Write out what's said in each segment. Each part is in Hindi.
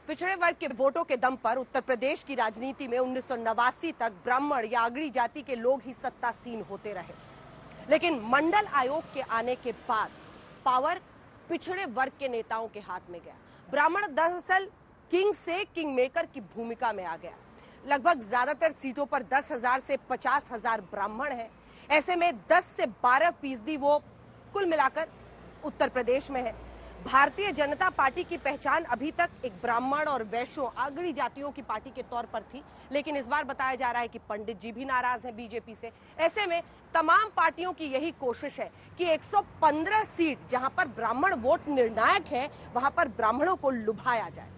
पिछड़े वर्ग के वोटों के दम पर उत्तर प्रदेश की राजनीति में 1989 तक ब्राह्मण या अगड़ी जाति के लोग ही सत्तासीन होते रहे, लेकिन मंडल आयोग के आने के बाद पावर पिछड़े वर्ग के नेताओं के हाथ में गया। ब्राह्मण दरअसल किंग से किंग मेकर की भूमिका में आ गया। लगभग ज्यादातर सीटों पर 10,000 से 50,000 ब्राह्मण हैं। ऐसे में 10 से 12% वो कुल मिलाकर उत्तर प्रदेश में है। भारतीय जनता पार्टी की पहचान अभी तक एक ब्राह्मण और वैश्यों अगड़ी जातियों की पार्टी के तौर पर थी, लेकिन इस बार बताया जा रहा है कि पंडित जी भी नाराज हैं बीजेपी से। ऐसे में तमाम पार्टियों की यही कोशिश है कि 115 सीट जहां पर ब्राह्मण वोट निर्णायक है, वहां पर ब्राह्मणों को लुभाया जाए।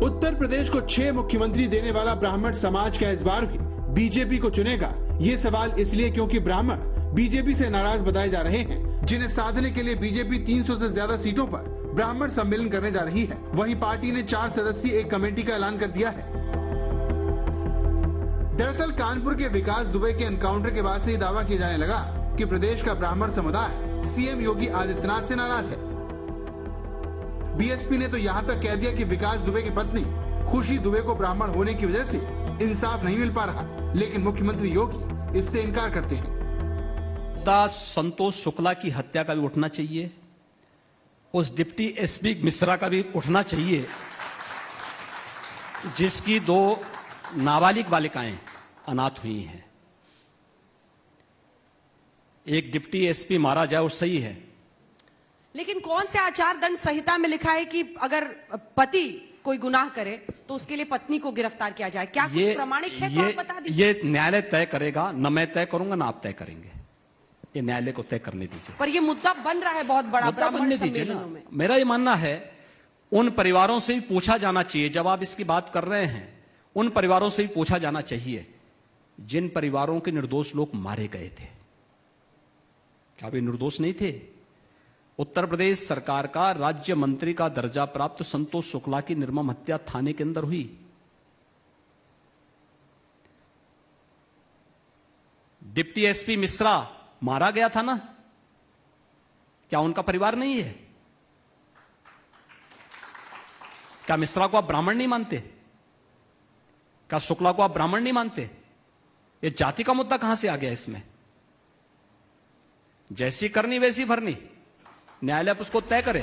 उत्तर प्रदेश को 6 मुख्यमंत्री देने वाला ब्राह्मण समाज का इस बार भी बीजेपी को चुनेगा। ये सवाल इसलिए क्योंकि ब्राह्मण बीजेपी से नाराज बताए जा रहे हैं, जिन्हें साधने के लिए बीजेपी 300 से ज्यादा सीटों पर ब्राह्मण सम्मेलन करने जा रही है। वहीं पार्टी ने 4 सदस्यीय एक कमेटी का ऐलान कर दिया है। दरअसल कानपुर के विकास दुबे के एनकाउंटर के बाद से ये दावा किया जाने लगा कि प्रदेश का ब्राह्मण समुदाय सीएम योगी आदित्यनाथ से नाराज है। बीएसपी ने तो यहाँ तक कह दिया कि विकास दुबे की पत्नी खुशी दुबे को ब्राह्मण होने की वजह से इंसाफ नहीं मिल पा रहा, लेकिन मुख्यमंत्री योगी इससे इनकार करते हैं। संतोष शुक्ला की हत्या का भी उठना चाहिए, उस डिप्टी एसपी मिश्रा का भी उठना चाहिए, जिसकी 2 नाबालिग बालिकाएं अनाथ हुई हैं। एक डिप्टी एसपी मारा जाए और सही है, लेकिन कौन से आचार दंड संहिता में लिखा है कि अगर पति कोई गुनाह करे तो उसके लिए पत्नी को गिरफ्तार किया जाए? क्या कुछ प्रमाणिक है तो आप बता दीजिए। ये न्यायालय तय करेगा, न मैं तय करूंगा ना आप तय करेंगे। ये न्यायालय को तय करने दीजिए। पर ये मुद्दा बन रहा है बहुत बड़ा ब्राह्मण सम्मेलनों में। मेरा ये मानना है उन परिवारों से भी पूछा जाना चाहिए, जब आप इसकी बात कर रहे हैं उन परिवारों से भी पूछा जाना चाहिए जिन परिवारों के निर्दोष लोग मारे गए थे। क्या वे निर्दोष नहीं थे? उत्तर प्रदेश सरकार का राज्य मंत्री का दर्जा प्राप्त संतोष शुक्ला की निर्मम हत्या थाने के अंदर हुई। डिप्टी एसपी मिश्रा मारा गया था ना, क्या उनका परिवार नहीं है? क्या मिश्रा को आप ब्राह्मण नहीं मानते? क्या शुक्ला को आप ब्राह्मण नहीं मानते? ये जाति का मुद्दा कहां से आ गया इसमें? जैसी करनी वैसी भरनी, न्यायालय उसको तय करे।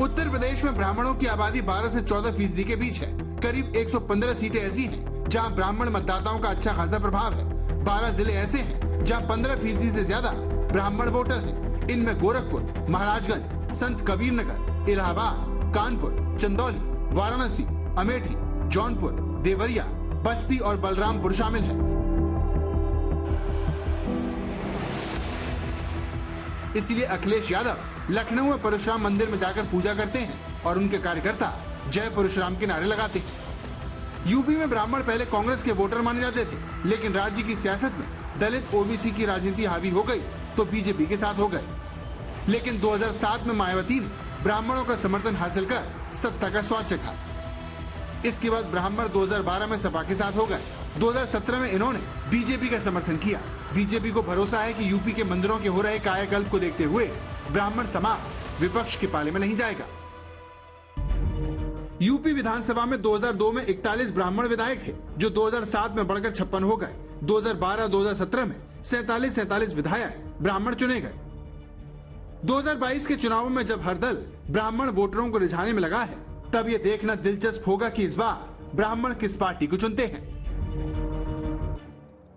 उत्तर प्रदेश में ब्राह्मणों की आबादी 12 से 14% के बीच है। करीब 115 सीटें ऐसी हैं जहां ब्राह्मण मतदाताओं का अच्छा खासा प्रभाव है। 12 जिले ऐसे हैं जहां 15% से ज्यादा ब्राह्मण वोटर हैं। इनमें गोरखपुर, महाराजगंज, संत कबीर नगर, इलाहाबाद, कानपुर, चंदौली, वाराणसी, अमेठी, जौनपुर, देवरिया, बस्ती और बलरामपुर शामिल है। इसलिए अखिलेश यादव लखनऊ में परशुराम मंदिर में जाकर पूजा करते हैं और उनके कार्यकर्ता जय परशुराम के नारे लगाते हैं। यूपी में ब्राह्मण पहले कांग्रेस के वोटर माने जाते थे, लेकिन राज्य की सियासत में दलित ओबीसी की राजनीति हावी हो गई तो बीजेपी के साथ हो गए। लेकिन 2007 में मायावती ने ब्राह्मणों का समर्थन हासिल कर सत्ता का स्वाद चखा। इसके बाद ब्राह्मण 2012 में सपा के साथ हो गए। 2017 में इन्होंने बीजेपी का समर्थन किया। बीजेपी को भरोसा है कि यूपी के मंदिरों के हो रहे कायाकल्प को देखते हुए ब्राह्मण समाज विपक्ष के पाले में नहीं जाएगा। यूपी विधानसभा में 2002 में 41 ब्राह्मण विधायक थे, जो 2007 में बढ़कर 56 हो गए। 2012-2017 में 47 विधायक ब्राह्मण चुने गए। 2022 के चुनावों में जब हर दल ब्राह्मण वोटरों को रिझाने में लगा है, तब ये देखना दिलचस्प होगा कि इस बार ब्राह्मण किस पार्टी को चुनते हैं।